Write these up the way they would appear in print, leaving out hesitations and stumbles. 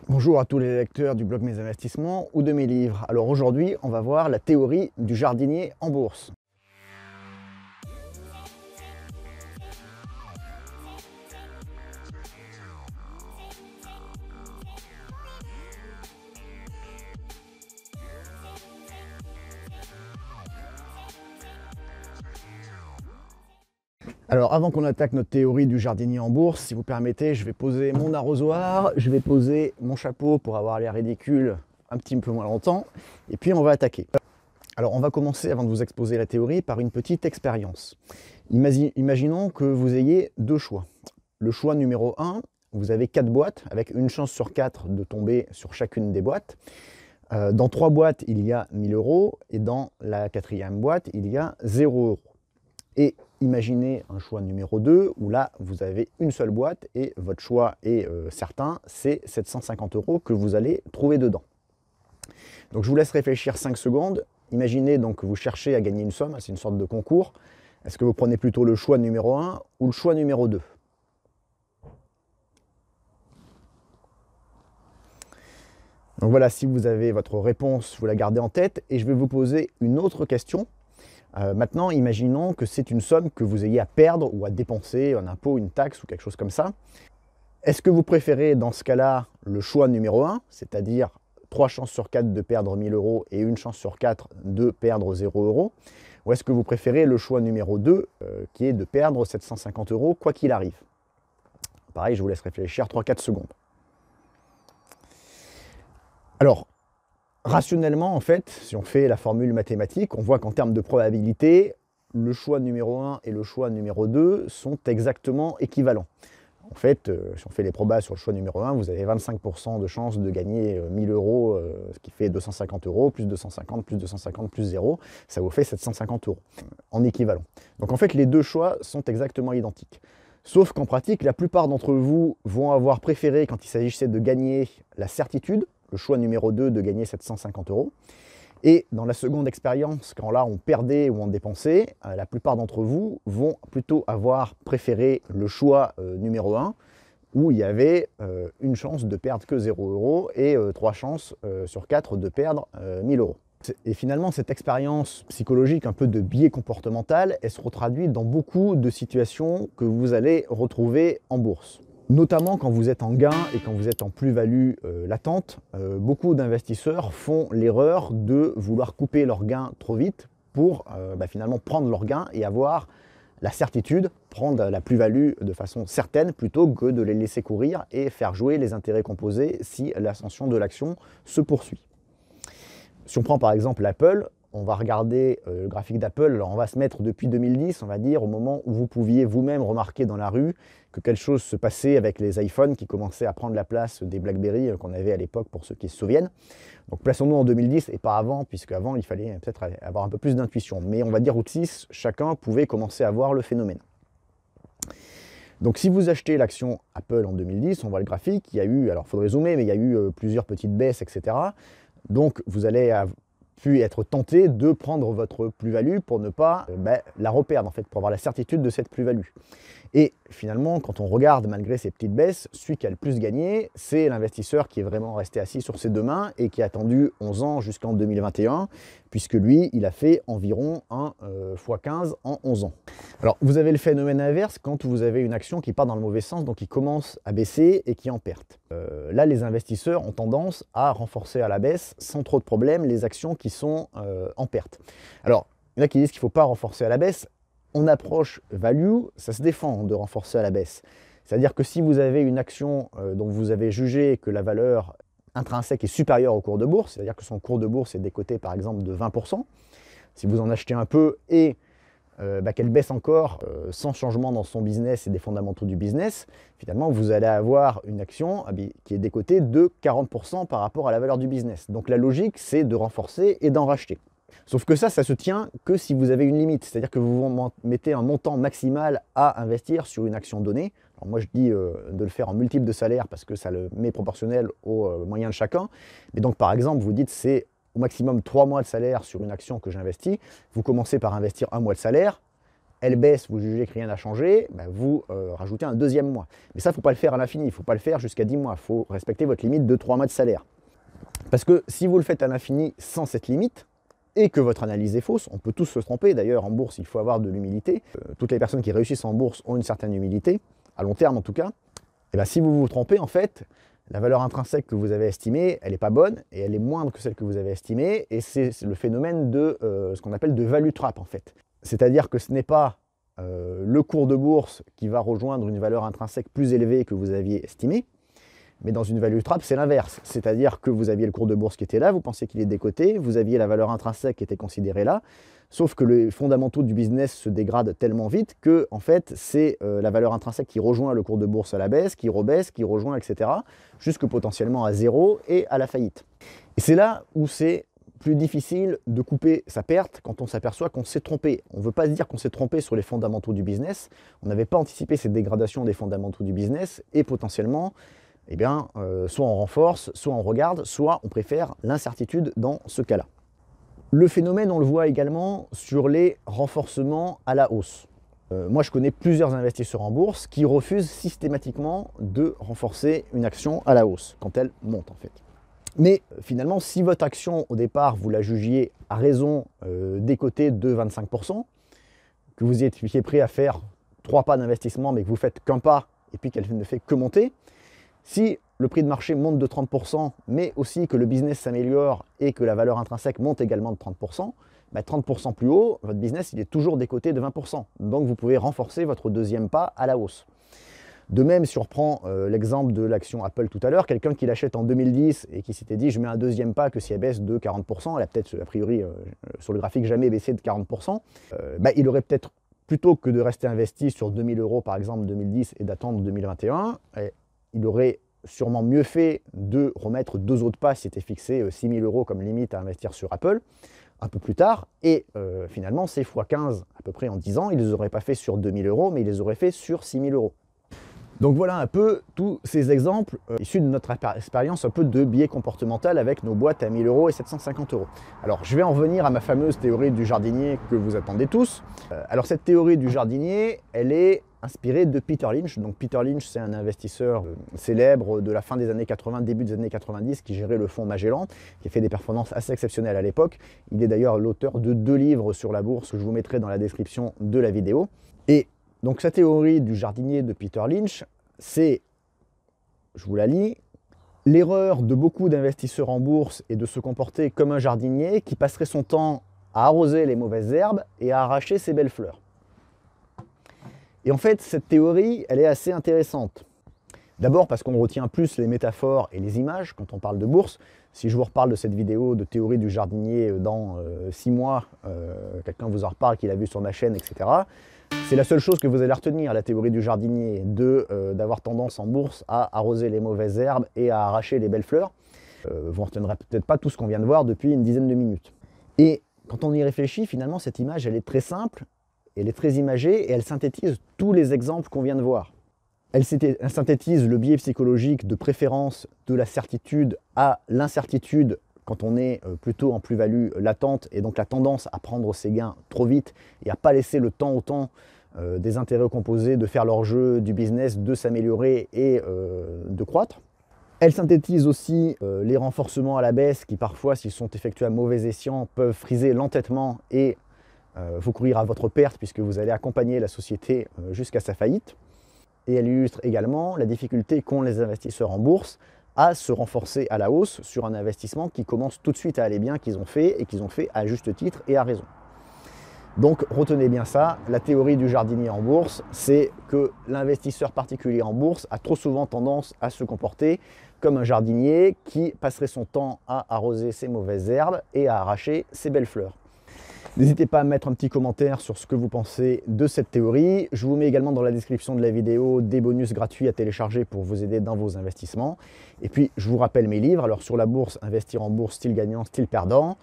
Bonjour à tous les lecteurs du blog Mes Investissements ou de mes livres. Alors aujourd'hui, on va voir la théorie du jardinier en bourse. Alors avant qu'on attaque notre théorie du jardinier en bourse, si vous permettez, je vais poser mon arrosoir, je vais poser mon chapeau pour avoir l'air ridicule un petit peu moins longtemps, et puis on va attaquer. Alors on va commencer, avant de vous exposer la théorie, par une petite expérience. Imaginons que vous ayez deux choix. Le choix numéro 1, vous avez 4 boîtes, avec une chance sur 4 de tomber sur chacune des boîtes. Dans 3 boîtes, il y a 1000 € et dans la 4e boîte, il y a 0 €. Et imaginez un choix numéro 2, où là, vous avez une seule boîte et votre choix est certain, c'est 750 € que vous allez trouver dedans. Donc je vous laisse réfléchir 5 secondes. Imaginez donc que vous cherchez à gagner une somme, c'est une sorte de concours. Est-ce que vous prenez plutôt le choix numéro 1 ou le choix numéro 2? Donc voilà, si vous avez votre réponse, vous la gardez en tête et je vais vous poser une autre question. Maintenant, imaginons que c'est une somme que vous ayez à perdre ou à dépenser, un impôt, une taxe ou quelque chose comme ça. Est-ce que vous préférez dans ce cas-là le choix numéro 1, c'est-à-dire 3 chances sur 4 de perdre 1000 € et une chance sur 4 de perdre 0 €? Ou est-ce que vous préférez le choix numéro 2, qui est de perdre 750 € quoi qu'il arrive? Pareil, je vous laisse réfléchir 3-4 secondes. Alors, rationnellement, en fait, si on fait la formule mathématique, on voit qu'en termes de probabilité, le choix numéro 1 et le choix numéro 2 sont exactement équivalents. En fait, si on fait les probas sur le choix numéro 1, vous avez 25% de chance de gagner 1000 €, ce qui fait 250 €, plus 250, plus 250, plus 0, ça vous fait 750 € en équivalent. Donc en fait, les deux choix sont exactement identiques. Sauf qu'en pratique, la plupart d'entre vous vont avoir préféré, quand il s'agissait de gagner la certitude, le choix numéro 2 de gagner 750 €. Et dans la seconde expérience, quand là on perdait ou on dépensait, la plupart d'entre vous vont plutôt avoir préféré le choix numéro 1, où il y avait une chance de perdre que 0 € et 3 chances sur 4 de perdre 1000 €. Et finalement, cette expérience psychologique, un peu de biais comportemental, elle se retraduit dans beaucoup de situations que vous allez retrouver en bourse. Notamment quand vous êtes en gain et quand vous êtes en plus-value latente, beaucoup d'investisseurs font l'erreur de vouloir couper leurs gains trop vite pour finalement prendre leurs gains et avoir la certitude, prendre la plus-value de façon certaine plutôt que de les laisser courir et faire jouer les intérêts composés si l'ascension de l'action se poursuit. Si on prend par exemple Apple, on va regarder le graphique d'Apple, alors on va se mettre depuis 2010, on va dire, au moment où vous pouviez vous-même remarquer dans la rue que quelque chose se passait avec les iPhones qui commençaient à prendre la place des BlackBerry qu'on avait à l'époque pour ceux qui se souviennent. Donc plaçons-nous en 2010 et pas avant, puisque avant il fallait peut-être avoir un peu plus d'intuition. Mais on va dire au-dessus, chacun pouvait commencer à voir le phénomène. Donc si vous achetez l'action Apple en 2010, on voit le graphique, il y a eu, alors il faudrait zoomer, mais il y a eu plusieurs petites baisses, etc. Donc vous allez pu être tenté de prendre votre plus-value pour ne pas la reperdre, en fait, pour avoir la certitude de cette plus-value. Et finalement, quand on regarde malgré ces petites baisses, celui qui a le plus gagné, c'est l'investisseur qui est vraiment resté assis sur ses deux mains et qui a attendu 11 ans jusqu'en 2021, puisque lui, il a fait environ 1 x 15 en 11 ans. Alors, vous avez le phénomène inverse quand vous avez une action qui part dans le mauvais sens, donc qui commence à baisser et qui est en perte. Là, les investisseurs ont tendance à renforcer à la baisse, sans trop de problèmes, les actions qui sont en perte. Alors, il y en a qui disent qu'il ne faut pas renforcer à la baisse. On approche value, ça se défend de renforcer à la baisse. C'est-à-dire que si vous avez une action dont vous avez jugé que la valeur intrinsèque est supérieure au cours de bourse, c'est-à-dire que son cours de bourse est décoté par exemple de 20%, si vous en achetez un peu et qu'elle baisse encore sans changement dans son business et des fondamentaux du business, finalement vous allez avoir une action qui est décotée de 40% par rapport à la valeur du business. Donc la logique, c'est de renforcer et d'en racheter. Sauf que ça se tient que si vous avez une limite, c'est-à-dire que vous mettez un montant maximal à investir sur une action donnée. Alors moi je dis de le faire en multiple de salaire parce que ça le met proportionnel aux moyens de chacun. Mais donc par exemple, vous dites c'est au maximum 3 mois de salaire sur une action que j'investis. Vous commencez par investir 1 mois de salaire. elle baisse, vous jugez que rien n'a changé, bah, vous rajoutez un deuxième mois. Mais ça, il ne faut pas le faire à l'infini, il ne faut pas le faire jusqu'à 10 mois, il faut respecter votre limite de 3 mois de salaire. Parce que si vous le faites à l'infini sans cette limite, et que votre analyse est fausse, on peut tous se tromper, d'ailleurs en bourse il faut avoir de l'humilité, toutes les personnes qui réussissent en bourse ont une certaine humilité, à long terme en tout cas, et bien si vous vous trompez en fait, la valeur intrinsèque que vous avez estimée, elle n'est pas bonne, et elle est moindre que celle que vous avez estimée, et c'est le phénomène de ce qu'on appelle de value trap en fait. C'est-à-dire que ce n'est pas le cours de bourse qui va rejoindre une valeur intrinsèque plus élevée que vous aviez estimée, mais dans une value trap, c'est l'inverse. C'est-à-dire que vous aviez le cours de bourse qui était là, vous pensiez qu'il est décoté, vous aviez la valeur intrinsèque qui était considérée là, sauf que les fondamentaux du business se dégradent tellement vite que, en fait, c'est la valeur intrinsèque qui rejoint le cours de bourse à la baisse, qui rebaisse, qui rejoint, etc., jusque potentiellement à zéro et à la faillite. Et c'est là où c'est plus difficile de couper sa perte quand on s'aperçoit qu'on s'est trompé. On ne veut pas se dire qu'on s'est trompé sur les fondamentaux du business, on n'avait pas anticipé cette dégradation des fondamentaux du business, et potentiellement, eh bien, soit on renforce, soit on regarde, soit on préfère l'incertitude dans ce cas-là. Le phénomène, on le voit également sur les renforcements à la hausse. Moi, je connais plusieurs investisseurs en bourse qui refusent systématiquement de renforcer une action à la hausse, quand elle monte en fait. Mais finalement, si votre action, au départ, vous la jugiez à raison décotée de 25%, que vous étiez prêt à faire 3 pas d'investissement, mais que vous faites qu'un pas, et puis qu'elle ne fait que monter, si le prix de marché monte de 30%, mais aussi que le business s'améliore et que la valeur intrinsèque monte également de 30%, bah 30% plus haut, votre business il est toujours décoté de 20%. Donc vous pouvez renforcer votre deuxième pas à la hausse. De même, si on reprend l'exemple de l'action Apple tout à l'heure, quelqu'un qui l'achète en 2010 et qui s'était dit je mets un deuxième pas que si elle baisse de 40%, elle a peut-être a priori sur le graphique jamais baissé de 40%, bah, il aurait peut-être, plutôt que de rester investi sur 2000 € par exemple 2010 et d'attendre 2021, il aurait sûrement mieux fait de remettre 2 autres pas, s'il était fixé 6 000 € comme limite à investir sur Apple, un peu plus tard, et finalement ces x15 à peu près en 10 ans, ils ne les auraient pas fait sur 2000 €, mais ils les auraient fait sur 6 000 €. Donc voilà un peu tous ces exemples issus de notre expérience un peu de biais comportemental avec nos boîtes à 1000 € et 750 €. Alors je vais en revenir à ma fameuse théorie du jardinier que vous attendez tous. Alors cette théorie du jardinier, elle est inspirée de Peter Lynch. Donc Peter Lynch, c'est un investisseur célèbre de la fin des années 80, début des années 90, qui gérait le fonds Magellan, qui a fait des performances assez exceptionnelles à l'époque. Il est d'ailleurs l'auteur de 2 livres sur la bourse que je vous mettrai dans la description de la vidéo. Et donc sa théorie du jardinier de Peter Lynch, c'est, je vous la lis, l'erreur de beaucoup d'investisseurs en bourse est de se comporter comme un jardinier qui passerait son temps à arroser les mauvaises herbes et à arracher ses belles fleurs. Et en fait, cette théorie, elle est assez intéressante. D'abord parce qu'on retient plus les métaphores et les images quand on parle de bourse. Si je vous reparle de cette vidéo de théorie du jardinier dans 6 mois, quelqu'un vous en reparle qu'il a vu sur ma chaîne, etc. C'est la seule chose que vous allez retenir, la théorie du jardinier, d'avoir tendance en bourse à arroser les mauvaises herbes et à arracher les belles fleurs. Vous ne retiendrez peut-être pas tout ce qu'on vient de voir depuis une dizaine de minutes. Et quand on y réfléchit, finalement, cette image, elle est très simple, elle est très imagée et elle synthétise tous les exemples qu'on vient de voir. Elle synthétise le biais psychologique de préférence de la certitude à l'incertitude quand on est plutôt en plus-value latente et donc la tendance à prendre ses gains trop vite et à ne pas laisser le temps au temps des intérêts composés de faire leur jeu, du business, de s'améliorer et de croître. Elle synthétise aussi les renforcements à la baisse qui parfois, s'ils sont effectués à mauvais escient, peuvent friser l'entêtement et vous courir à votre perte puisque vous allez accompagner la société jusqu'à sa faillite. Et elle illustre également la difficulté qu'ont les investisseurs en bourse à se renforcer à la hausse sur un investissement qui commence tout de suite à aller bien, qu'ils ont fait et qu'ils ont fait à juste titre et à raison. Donc retenez bien ça, la théorie du jardinier en bourse, c'est que l'investisseur particulier en bourse a trop souvent tendance à se comporter comme un jardinier qui passerait son temps à arroser ses mauvaises herbes et à arracher ses belles fleurs. N'hésitez pas à mettre un petit commentaire sur ce que vous pensez de cette théorie. Je vous mets également dans la description de la vidéo des bonus gratuits à télécharger pour vous aider dans vos investissements. Et puis, je vous rappelle mes livres. Alors, sur la bourse, Investir en bourse, style gagnant, style perdant.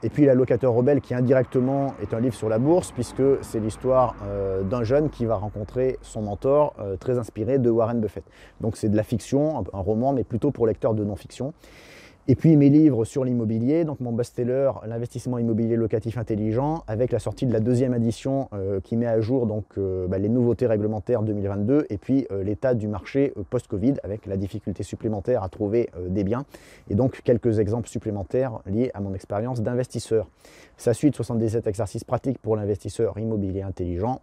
Et puis, L'allocateur rebelle, qui indirectement est un livre sur la bourse, puisque c'est l'histoire d'un jeune qui va rencontrer son mentor, très inspiré de Warren Buffett. Donc, c'est de la fiction, un roman, mais plutôt pour lecteurs de non-fiction. Et puis mes livres sur l'immobilier, donc mon best-seller, l'investissement immobilier locatif intelligent, avec la sortie de la deuxième édition qui met à jour donc, les nouveautés réglementaires 2022 et puis l'état du marché post-Covid avec la difficulté supplémentaire à trouver des biens et donc quelques exemples supplémentaires liés à mon expérience d'investisseur. Ça suit de 77 exercices pratiques pour l'investisseur immobilier intelligent.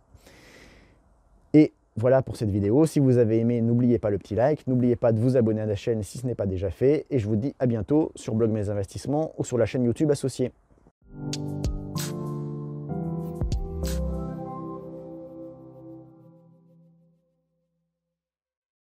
Et voilà pour cette vidéo. Si vous avez aimé, n'oubliez pas le petit like, n'oubliez pas de vous abonner à la chaîne si ce n'est pas déjà fait. Et je vous dis à bientôt sur Blog Mes Investissements ou sur la chaîne YouTube associée.